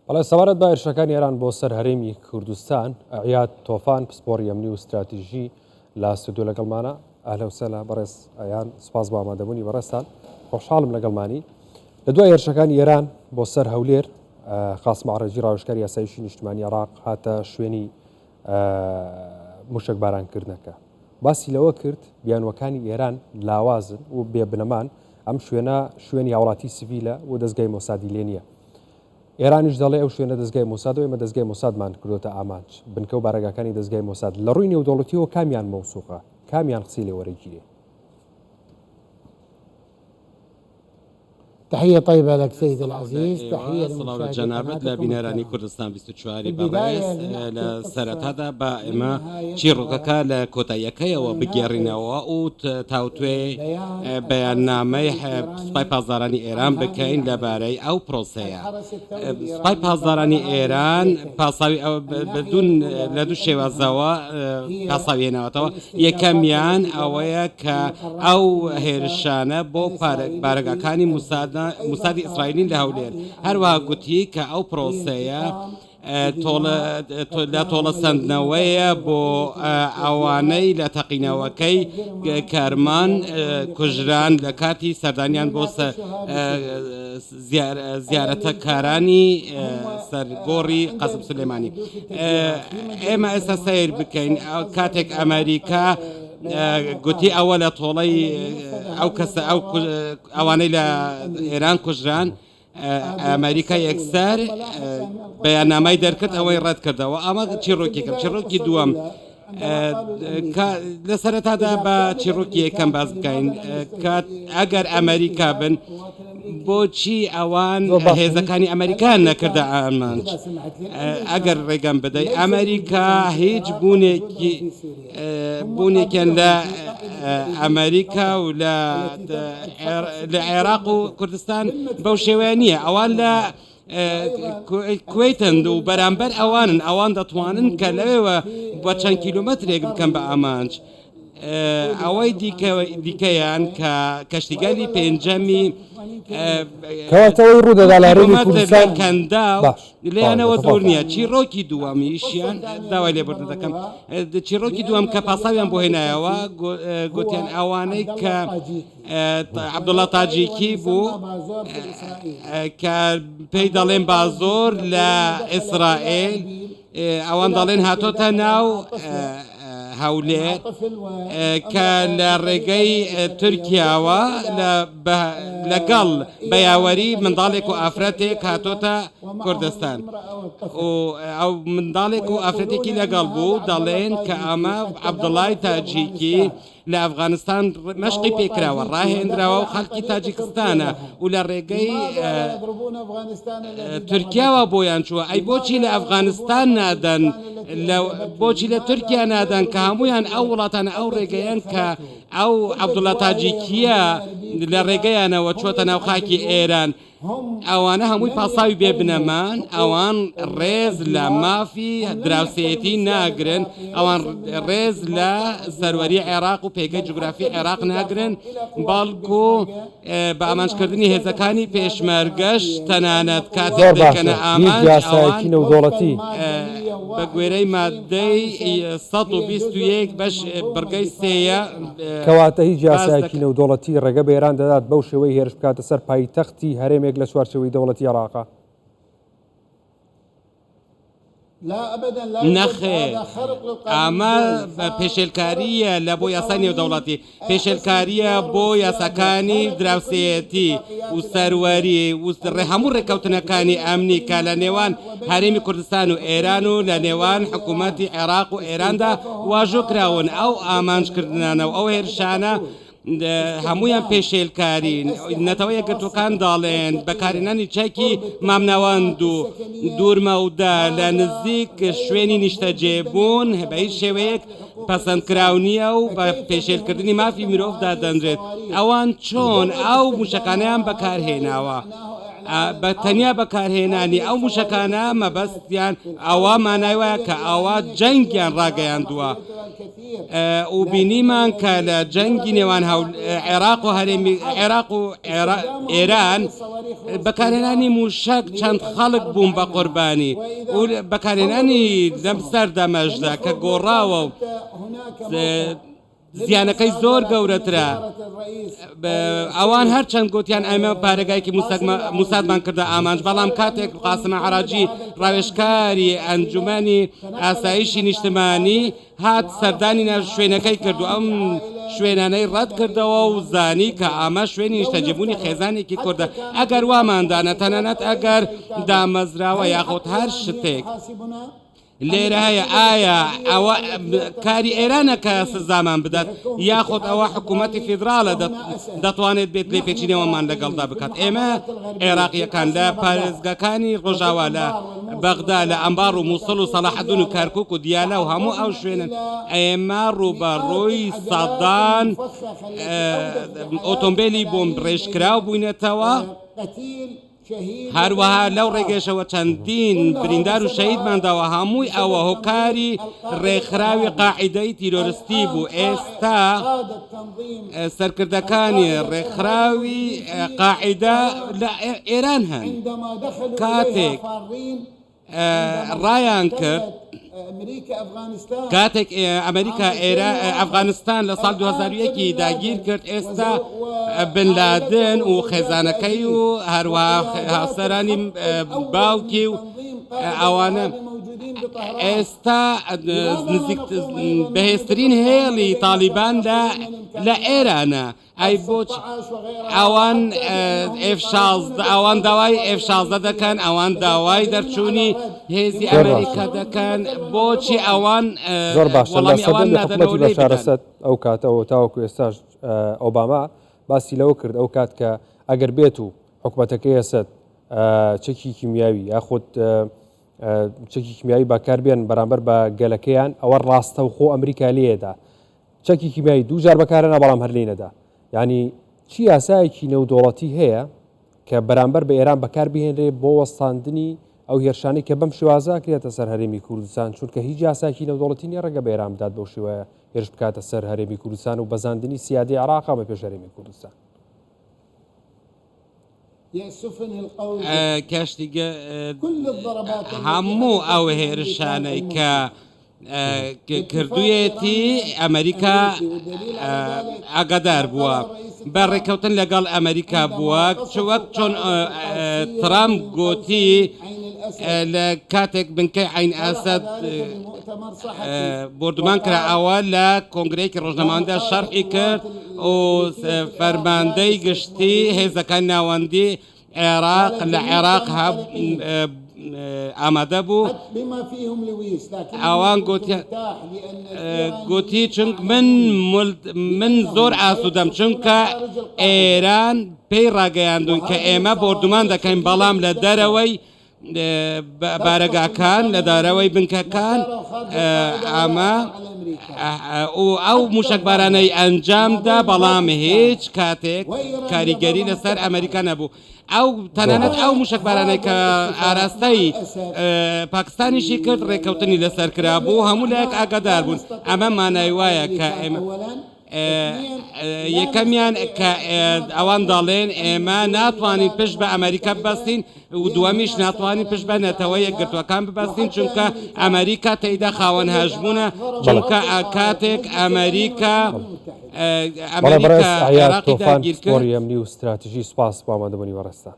بەڵێ سەبارەت با هێرشەکانی ئێران بۆ سەر هەرێمی کوردستان عیاد تۆفان پسپۆڕی ئەمنی و استراتیژی لە ستودیۆ لەگەڵمانە ئاهلا وسهلا بەڕێز ئەیان سپاس بۆ ئامادەبوونی بەڕێستان خۆشحاڵم لەگەڵمانی لە دوای هێرشەکانی ئێران بۆ سەر هەولێر قاسم عەرەجی ڕاوێژکاری یاساییشی نیشتیمانی عێراق هاتە شوێنی موشک بارانکردنەکە باسی لەوە کرد بیانوەکانی ئێران لاوازن و بێبنەمان ئەم شوێنە شوێنی هاوڵاتی سیڤیلە و دەستگای مۆسادی لێ نییە ئێرانیش دەڵێ ئەو شوێنە دەستگای مۆساد و ئێمە دەستگای مۆسادمان کردوتە ئامانج بنکە و بارەگاکانی دەستگای مۆساد لە ڕووی نێودەوڵەتیەوە کامیان مەوسوقە کامیان قسەی لێ وەرەگیرێ. تحية طيبة لك سيد العزيز. تحية صلاة جنابت لبناراني كردستان 24 بابريس لسرت هذا بائما شيروكا لكوتايكا وبجيرنا وأوت تاوتوي بياننامه سباي بازاراني إيران بكين لباري أو بروسيا سباي بازاراني إيران باساوي أو بدون لدو شيء زوا باساوي نواتوا يكميان أو يك أو هيرشانة بو بارغاكاني موسادی إسرائيلي لهولير هروا قوتي كأو بروسيا لا طول سندنوية بو أواني لا تقينوكي كارمان كجران لكاتي سردانيان بوس زيارة كاراني سرغوري قاسم سليماني اما اسا سير بكين كاتك أمريكا قوتي أول طولي أو كس أو أواني لإيران كجران أمريكا يكسر بياننامەی دەرکرد ئەوەی ڕەت کردەوە ئەمە چیرۆکی دووەم لە سەرەتادا بە چیرۆکی یەکەم باس بکەین کە ئەگەر ئەمریکا بن بۆچی ئەوان هێزەکانی ئەمریکان نەکردە ئامانج ئەگەر ڕێگەم بدەیت ئەمریکا هیچ بوونێکیان لە ئەمریکا و لە عێراق و کوردستان بەو شێوەیە نییە ئەوان لە کوێتن و بەرامبەر ئەوان دەتوانن کە لەوێوە بە چەند کیلومەترێک بکەن بە ئامانج ئەوەی دیکەیان کە کەشتیگەلی پێنجەمی کەواتەوەی ڕوودەدا لە هەرێمی کوردستان کەندا لێیانەوە دوور نییە چیرۆکی دووەمیشیان داوای لێبوردن دەکەم چیرۆکی دووەم کە پاساویان بۆ هێنایەوە گوتیان ئەوانەی کە عەبدوڵڵا تاجیکی بوو کە پێی دەڵێن بازۆر لە ئیسرائیل ئەوان دەڵێن هاتۆتە ناو هەولێر کە لە ڕێگەی تورکیاوە لەگەڵ بەیاوەری منداڵێک و ئافرەتێک هاتۆتە کوردستان ئەو منداڵێک و ئافرەتێکی لەگەڵ بوو دەڵێن کە ئەمە عەبدوڵڵای تاجیکی لە ئەفغانستان مەشقی پێکراوە ڕاهێنراوە و خەڵکی تاجیکستانە و لە ڕێگەی تورکیاوە بۆیان چووە ئەی بۆچی لە ئەفغانستان نادەن بۆچی لە تورکیا نادەن کە هەمویان ئەو وڵاتانە ئەو ڕێگەیان کە ئەو عەبدوڵڵا تاجیکیە لە ڕێگەیانەوە چۆتە ناو خاکی ئێران ئەوانە هەمووی پاساوی بێبنەمان ئەوان ڕێز لە مافی دراوسێتی ناگرن ئەوان ڕێز لە سەروەری عێراق و پێگەی جوگرافی عێراق ناگرن باڵکو بە ئامانجکردنی هێزەکانی پێشمەرگەش تەنانەت کاتێک دەکەنە ئامانج یاسایەکی نێودەوڵەتی بە گوێرەی مادەی 121 بەش بڕگەی سێیە کەواتە هیچ یاسایەکی نێودەوڵەتی ڕێگە بە ئێران دەدات بەو شێوەی هێرش بکاتە سەر پایتەختی هەرێمێک لە چوارچێوەی دەوڵەتی عێراقا نەخێر ئەمە پێشێلکاریە لە بۆ یاسای نێودەوڵەتی پێشێلکاریە بۆ یاساکانی دراوسێتی و سەروەری هەموو ڕێکەوتنەکانی ئەمنی کە لە نێوان هەرێمی کوردستان و ئێران و لە نێوان حکوومەتی عێراق و ئێراندا واژۆ کراون ئەو ئامانجکردنانە و ئەو هێرشانە هەمویان پێشێلکارین نەتەوە یەکگرتوەکان داڵێن بەکارهێنانی چەکی مامناوەند و دوورمەودا لە نزیک شوێنی نیشتەجێبوون بە هیچ شێوەیەک پەسەندکراو نییە و بە پێشێلکردنی مافی مرۆڤدا دەنرێت ئەوان چۆن ئەو موشەکانیان بەکارهێناوە بە تەنیا بەکارهێنانی ئەو موشەکانە مەبەستیان ئەوە مانایوە کە ئەوە جەنگیان ڕاگەیاندووە و بینیمان کە لە جەنگی نێوان عێراق و هەرێمی عێراق و ئێران بەکارهێنانی موشک چەند خەڵک بوون بە قوربانی و بەکارهێنانی لەم سەردەمەشدا کە گۆڕاوە و زیانەکەی زۆر گەورەترە ئەوان هەرچەند گوتیان ئەمە پارێگایکی موسادمان کردە ئامانج بەڵام کاتێک قاسمە عەراجی ڕاوێژکاری ئەنجومەنی ئاسایشی نیشتمانی هات سەردانی شوێنەکەی کردو ئەم شوێنانەی ڕەت کردەوە و زانی کە ئامە شوێنی نیشتەجێبوونی خێزانێکی کوردە ئەگەر واماندانە تەنانەت ئەگەر دامەزراوە یاخۆت هەر شتێک لێرە هەیە ئایا ئەوە کاری ئێرانە کە سزامان بدات یاخۆت ئەوە حکوومەتی فیدراڵە دەتوانێت بێت لێ پێچینەوەمان لەگەڵدا بکات ئێمە عێراقیەکان لە پارێزگەکانی ڕۆژاوا لە بەغدا لە ئەمبار و مووسڵ و سەلاحەدون و کارکووک و دیالە و هەموو ئەو شوێنن ئێمە ڕوبەڕووی سەدان ئۆتۆمبیلی بۆم ڕێژکراو بووینەتەوە هەروەها لەو ڕێگەشەوە چەندین بریندار و شەهیدمانداوە هەمووی ئەوە هۆکاری ڕێکخراوی قاعیدەی تیرۆریستی بوو ئێستا سەرکردەکانی ڕێکخراوی قاعیدە لە ئێران هەن کاتێک ڕایان کرد کاتێک ئەمریکا ئەفغانستان لە ساڵ 2001 داگیر کرد ئێستا بن لادن و خێزانەکەی و هەروەها هاوسەرانی باوکی و ئەوانە ئێستا بەهێزترین هێڵی تالیبان لە ئێرانە ئەی بۆچ ئەوان ئەوان داوای F-16 دەکەن ئەوان داوای دەرچوونی هێزی ئەمریکا دەکەن بۆچی ئەوان زۆر باشە لە سەدەمی حکومەتی بەشار ئەسەد ئەو کاتەوە تاوەکو ئێستاش ئۆباما باسی لەوە کرد ئەو کات کە ئەگەر بێت و حکومەتەکەی ئەسەد چەکی کیمیاوی یاخود چەکی کیمیاوی بەکاربێن بەرامبەر بە گەلەکەیان ئەوە ڕاستە و خۆ ئەمریکا لێدا چەکی کیمیاوی دوو جار بەکارێنا بەڵام هەر لێنەدا ینی چی یاسایەکی نێودوڵەتی هەیە کە بەرامبەر بە ئێران بەکاربهێنرێ بۆ وەستاندنی ئەو هێرشانەی کە بەم شێوازە کرێتە سەر هەرێمی کوردستان چونکە هیچ یاسایەکی نێودوڵەتی نیە ڕەگە بە ئێران بدات بەو شێوەیە هێرش بکاتە سەر هەرێمی کوردستان و بەزاندنی سیادی عێراقا بە پێش هەرێمی کوردستان کەشتیگە هەموو ئەو هێرشانەی کە کردوویەتی ئەمریکا ئاگادار بووە بەڕێکەوتن لەگەڵ ئەمریکا بووە وەک چۆن ترامپ گوتی لە کاتێک بنکەی عین ئاسەد بردومان کرا ئەوە لە کۆنگرەیەکی ڕۆژنامەوەدا شەرحی کرد و فەرماندەی گشتی هێزەکان ناوەندی عێراق لە عێراق ئامادە بوو ئەوان گوتی چونکە من زۆر ئاسوودەم چونکە ئێران پێی ڕاگەیاندون کە ئێمە بردومان دەکەین بەڵام لە دەرەوەی بارەگاکان لە دارەوەی بنکەکان ئەمە ئەو موشکبارانەی ئەنجامدا بەڵام هیچ کاتێک کاریگەری لەسەر ئەمریکا نەبوو ئەو تەنانەت ئەو موشکبارانەی کە ئاراستەی پاکستانیشی کرد ڕێکەوتنی لەسەر کرابوو هەموو لایەک ئاگادار بوون ئەمە مانای وایە کە ئێمە یەکەمیان کە ئەوان دەڵێن ئێمە ناتوانین پشت بە ئەمریکا ببەستین و دووەمیش ناتوانین پشت بە نەتەوەی یەکگرتوەکان ببەستین چونکە ئەمریکا تێیدا خاوەن هەژبوونە چونکە کاتێک ئەمریکا عێراقی داگیر کرد ئەمنی و استراتیژی سوپاس بۆ ئامادەبوونی بەڕێستان